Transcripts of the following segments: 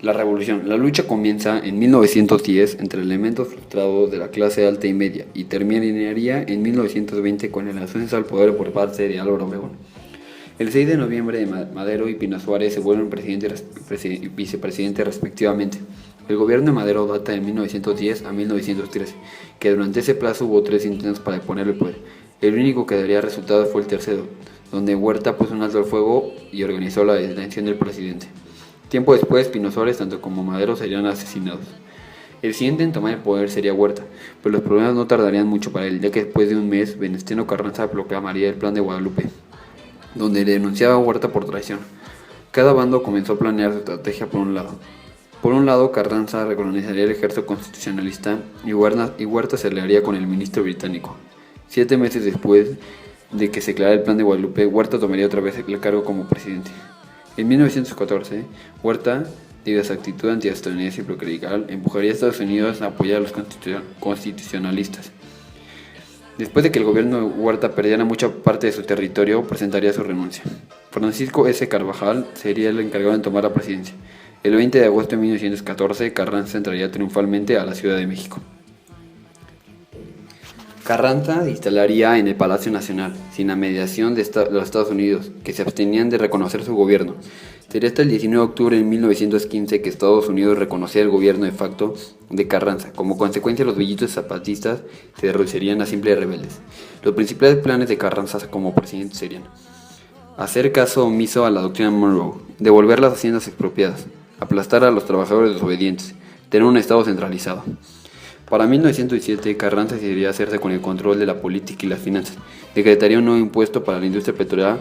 La revolución. La lucha comienza en 1910 entre elementos frustrados de la clase alta y media y terminaría en 1920 con el ascenso al poder por parte de Álvaro Obregón. El 6 de noviembre Madero y Pino Suárez se vuelven presidente y vicepresidente respectivamente. El gobierno de Madero data de 1910 a 1913, que durante ese plazo hubo 3 intentos para poner el poder. El único que daría resultado fue el tercero, donde Huerta puso un alto al fuego y organizó la detención del presidente. Tiempo después, Pino Suárez tanto como Madero serían asesinados. El siguiente en tomar el poder sería Huerta, pero los problemas no tardarían mucho para él, ya que después de un mes, Venustiano Carranza proclamaría el Plan de Guadalupe, donde denunciaba a Huerta por traición. Cada bando comenzó a planear su estrategia por un lado. Por un lado, Carranza recolonizaría el ejército constitucionalista y Huerta se aliaría con el ministro británico. 7 meses después de que se declarara el Plan de Guadalupe, Huerta tomaría otra vez el cargo como presidente. En 1914, Huerta, debido a su actitud antiestadounidense y proclerical, empujaría a Estados Unidos a apoyar a los constitucionalistas. Después de que el gobierno de Huerta perdiera mucha parte de su territorio, presentaría su renuncia. Francisco S. Carvajal sería el encargado de tomar la presidencia. El 20 de agosto de 1914, Carranza entraría triunfalmente a la Ciudad de México. Carranza se instalaría en el Palacio Nacional, sin la mediación de los Estados Unidos, que se abstenían de reconocer su gobierno. Sería hasta el 19 de octubre de 1915 que Estados Unidos reconocía el gobierno de facto de Carranza. Como consecuencia, los villitos zapatistas se reducirían a simples rebeldes. Los principales planes de Carranza como presidente serían: hacer caso omiso a la doctrina Monroe, devolver las haciendas expropiadas, aplastar a los trabajadores desobedientes, tener un Estado centralizado. Para 1917, Carranza decidiría hacerse con el control de la política y las finanzas. Decretaría un nuevo impuesto para la industria petrolera,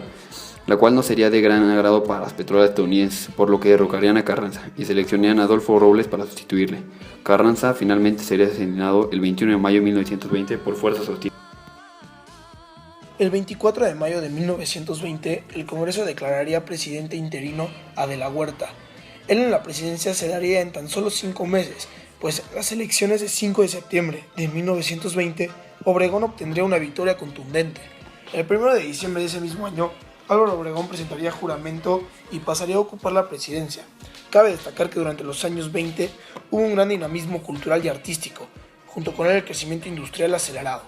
la cual no sería de gran agrado para las petroleras estadounidenses, por lo que derrocarían a Carranza y seleccionarían a Adolfo Robles para sustituirle. Carranza finalmente sería asesinado el 21 de mayo de 1920 por fuerzas hostiles. El 24 de mayo de 1920, el Congreso declararía presidente interino a De la Huerta. Él en la presidencia se daría en tan solo 5 meses, pues en las elecciones de 5 de septiembre de 1920, Obregón obtendría una victoria contundente. El 1 de diciembre de ese mismo año, Álvaro Obregón presentaría juramento y pasaría a ocupar la presidencia. Cabe destacar que durante los años 20 hubo un gran dinamismo cultural y artístico, junto con el crecimiento industrial acelerado.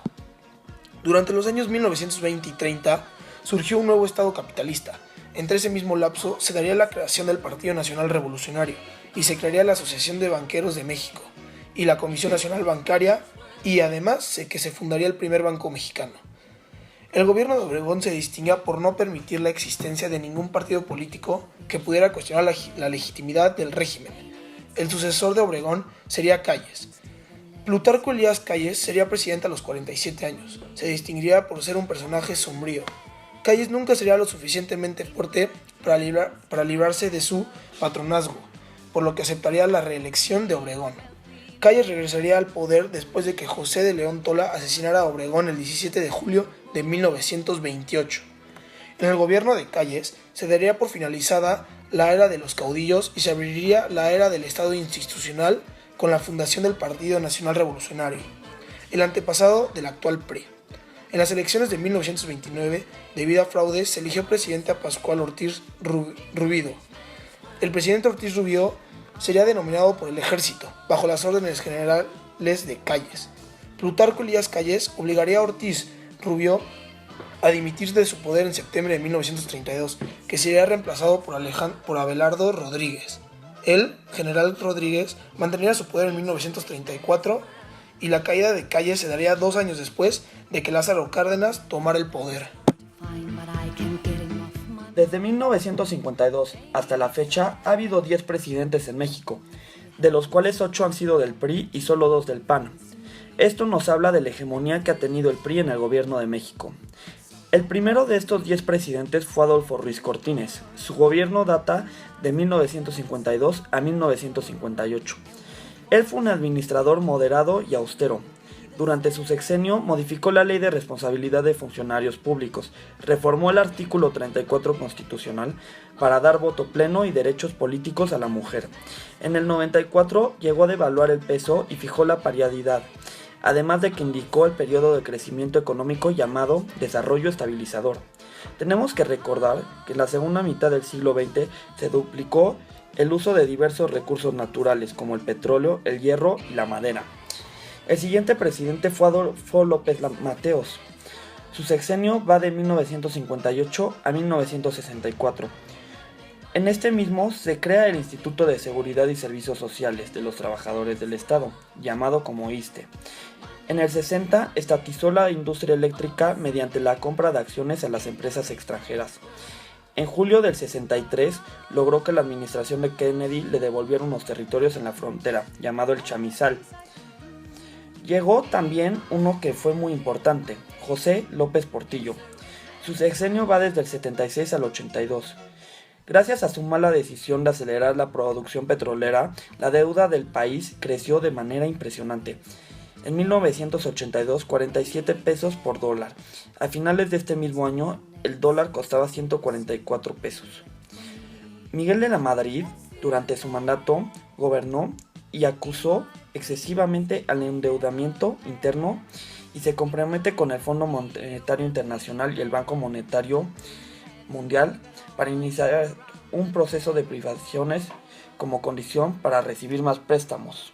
Durante los años 1920 y 30 surgió un nuevo estado capitalista. Entre ese mismo lapso se daría la creación del Partido Nacional Revolucionario y se crearía la Asociación de Banqueros de México y la Comisión Nacional Bancaria, y además que se fundaría el primer banco mexicano. El gobierno de Obregón se distinguía por no permitir la existencia de ningún partido político que pudiera cuestionar la legitimidad del régimen. El sucesor de Obregón sería Calles. Plutarco Elías Calles sería presidente a los 47 años. Se distinguiría por ser un personaje sombrío. Calles nunca sería lo suficientemente fuerte para librarse de su patronazgo, por lo que aceptaría la reelección de Obregón. Calles regresaría al poder después de que José de León Tola asesinara a Obregón el 17 de julio de 1928. En el gobierno de Calles se daría por finalizada la era de los caudillos y se abriría la era del Estado institucional con la fundación del Partido Nacional Revolucionario, el antepasado del actual PRI. En las elecciones de 1929, debido a fraudes, se eligió presidente a Pascual Ortiz Rubido. El presidente Ortiz Rubido sería denominado por el ejército, bajo las órdenes generales de Calles. Plutarco Elías Calles obligaría a Ortiz Rubido a dimitir de su poder en septiembre de 1932, que sería reemplazado por Abelardo Rodríguez. El general Rodríguez mantendría su poder en 1934 y la caída de Calles se daría 2 años después de que Lázaro Cárdenas tomara el poder. Desde 1952 hasta la fecha ha habido 10 presidentes en México, de los cuales 8 han sido del PRI y solo 2 del PAN. Esto nos habla de la hegemonía que ha tenido el PRI en el gobierno de México. El primero de estos 10 presidentes fue Adolfo Ruiz Cortines. Su gobierno data de 1952 a 1958. Él fue un administrador moderado y austero. Durante su sexenio modificó la Ley de Responsabilidad de Funcionarios Públicos, reformó el artículo 34 constitucional para dar voto pleno y derechos políticos a la mujer. En el 94 llegó a devaluar el peso y fijó la paridad, además de que indicó el periodo de crecimiento económico llamado desarrollo estabilizador. Tenemos que recordar que en la segunda mitad del siglo XX se duplicó el uso de diversos recursos naturales como el petróleo, el hierro y la madera. El siguiente presidente fue Adolfo López Mateos. Su sexenio va de 1958 a 1964. En este mismo se crea el Instituto de Seguridad y Servicios Sociales de los Trabajadores del Estado, llamado como ISSSTE. En el 60 estatizó la industria eléctrica mediante la compra de acciones a las empresas extranjeras. En julio del 63 logró que la administración de Kennedy le devolviera unos territorios en la frontera, llamado el Chamizal. Llegó también uno que fue muy importante, José López Portillo. Su sexenio va desde el 76 al 82. Gracias a su mala decisión de acelerar la producción petrolera, la deuda del país creció de manera impresionante. En 1982, 47 pesos por dólar. A finales de este mismo año, el dólar costaba 144 pesos. Miguel de la Madrid, durante su mandato, gobernó y acusó excesivamente al endeudamiento interno y se compromete con el Fondo Monetario Internacional y el Banco Monetario Mundial para iniciar un proceso de privatizaciones como condición para recibir más préstamos.